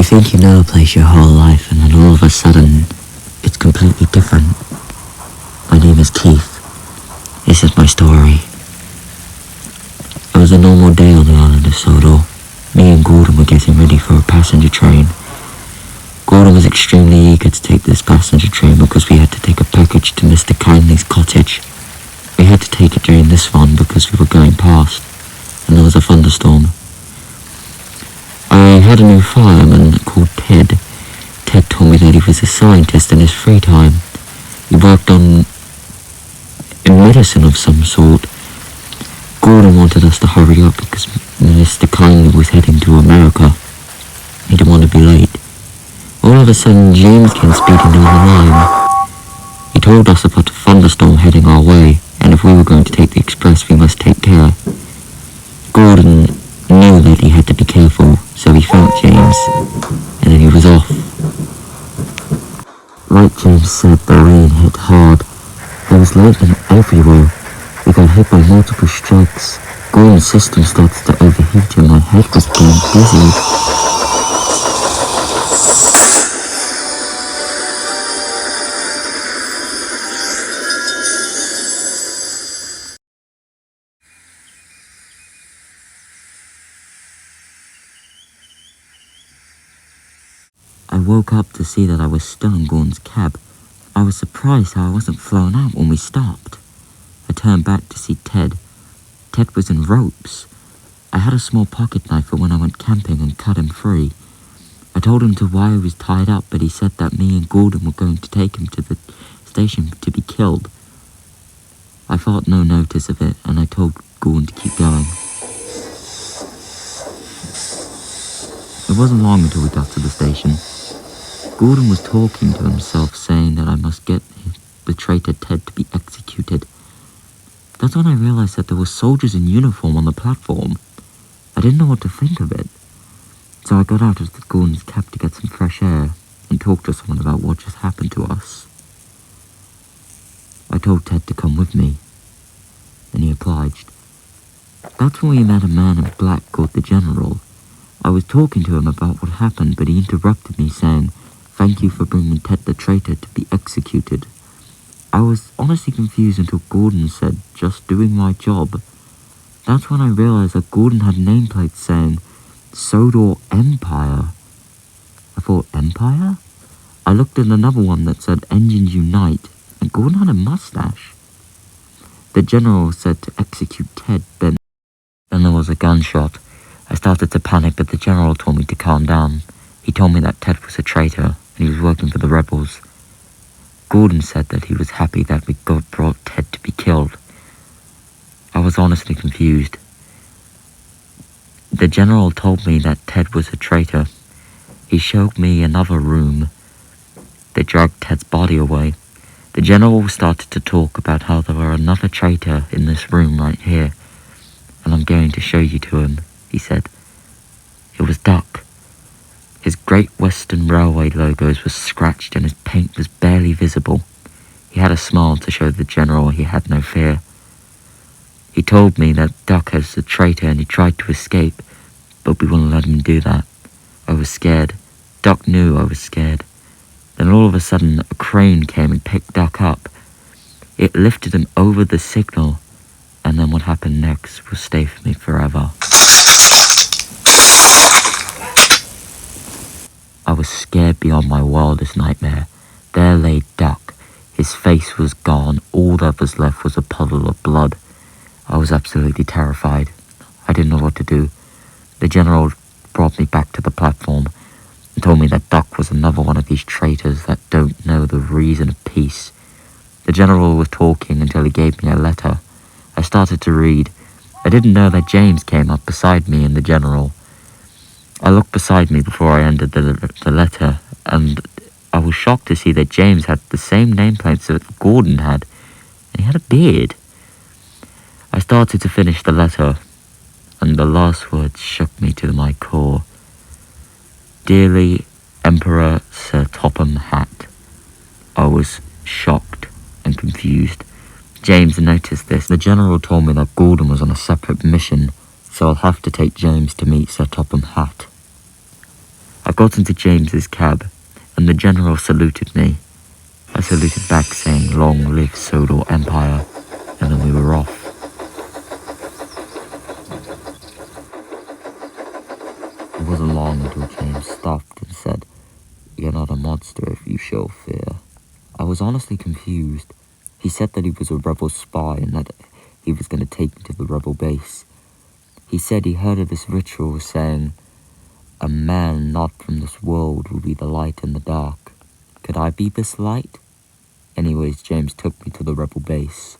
You think you know a place your whole life, and then all of a sudden, it's completely different. My name is Keith. This is my story. It was a normal day on the island of Sodor. Me and Gordon were getting ready for a passenger train. Gordon was extremely eager to take this passenger train because we had to take a package to Mr. Kindly's cottage. We had to take it during this one because we were going past, and there was a thunderstorm. I had a new fireman called Ted. Ted told me that he was a scientist in his free time. He worked in medicine of some sort. Gordon wanted us to hurry up because Mr. Kindly was heading to America. He didn't want to be late. All of a sudden, James came speeding down the line. He told us about a thunderstorm heading our way, and if we were going to take the express, we must take care. Gordon knew that he had to be careful, so he thanked James, and then he was off. Like James said, the rain hit hard. There was lightning everywhere. We got hit by multiple strikes. Gordon's system started to overheat and my head was being dizzy. I woke up to see that I was still in Gordon's cab. I was surprised how I wasn't flown out when we stopped. I turned back to see Ted. Ted was in ropes. I had a small pocket knife for when I went camping and cut him free. I told him to why he was tied up, but he said that me and Gordon were going to take him to the station to be killed. I thought no notice of it, and I told Gordon to keep going. It wasn't long until we got to the station. Gordon was talking to himself, saying that I must get the traitor Ted to be executed. That's when I realized that there were soldiers in uniform on the platform. I didn't know what to think of it. So I got out of Gordon's cab to get some fresh air and talk to someone about what just happened to us. I told Ted to come with me, and he obliged. That's when we met a man in black called the General. I was talking to him about what happened, but he interrupted me saying, "Thank you for bringing Ted the traitor to be executed." I was honestly confused until Gordon said, "Just doing my job." That's when I realized that Gordon had nameplates saying, "Sodor Empire." I thought, Empire? I looked at another one that said, "Engines Unite," and Gordon had a mustache. The General said to execute Ted, then there was a gunshot. I started to panic, but the General told me to calm down. He told me that Ted was a traitor, and he was working for the rebels. Gordon said that he was happy that we brought Ted to be killed. I was honestly confused. The General told me that Ted was a traitor. He showed me another room. They dragged Ted's body away. The General started to talk about how there were another traitor in this room right here, and I'm going to show you to him, he said. It was Duck. His Great Western Railway logos were scratched and his paint was barely visible. He had a smile to show the General he had no fear. He told me that Duck was a traitor and he tried to escape, but we wouldn't let him do that. I was scared. Duck knew I was scared. Then all of a sudden, a crane came and picked Duck up. It lifted him over the signal, and then what happened next will stay for me forever. I was scared beyond my wildest nightmare. There lay Duck. His face was gone. All that was left was a puddle of blood. I was absolutely terrified. I didn't know what to do. The General brought me back to the platform and told me that Duck was another one of these traitors that don't know the reason of peace. The General was talking until he gave me a letter. I started to read. I didn't know that James came up beside me and the General. I looked beside me before I ended the letter, and I was shocked to see that James had the same nameplates that Gordon had, and he had a beard. I started to finish the letter, and the last words shook me to my core. "Dearly, Emperor Sir Topham Hatt." I was shocked and confused. James noticed this. The General told me that Gordon was on a separate mission, so I'll have to take James to meet Sir Topham Hatt. I got into James's cab, and the general saluted me. I saluted back saying, "Long live Sodor Empire," and then we were off. It wasn't long until James stopped and said, "You're not a monster if you show fear." I was honestly confused. He said that he was a rebel spy and that he was going to take me to the rebel base. He said he heard of this ritual saying, "A man not from this world will be the light in the dark." Could I be this light? Anyways, James took me to the rebel base.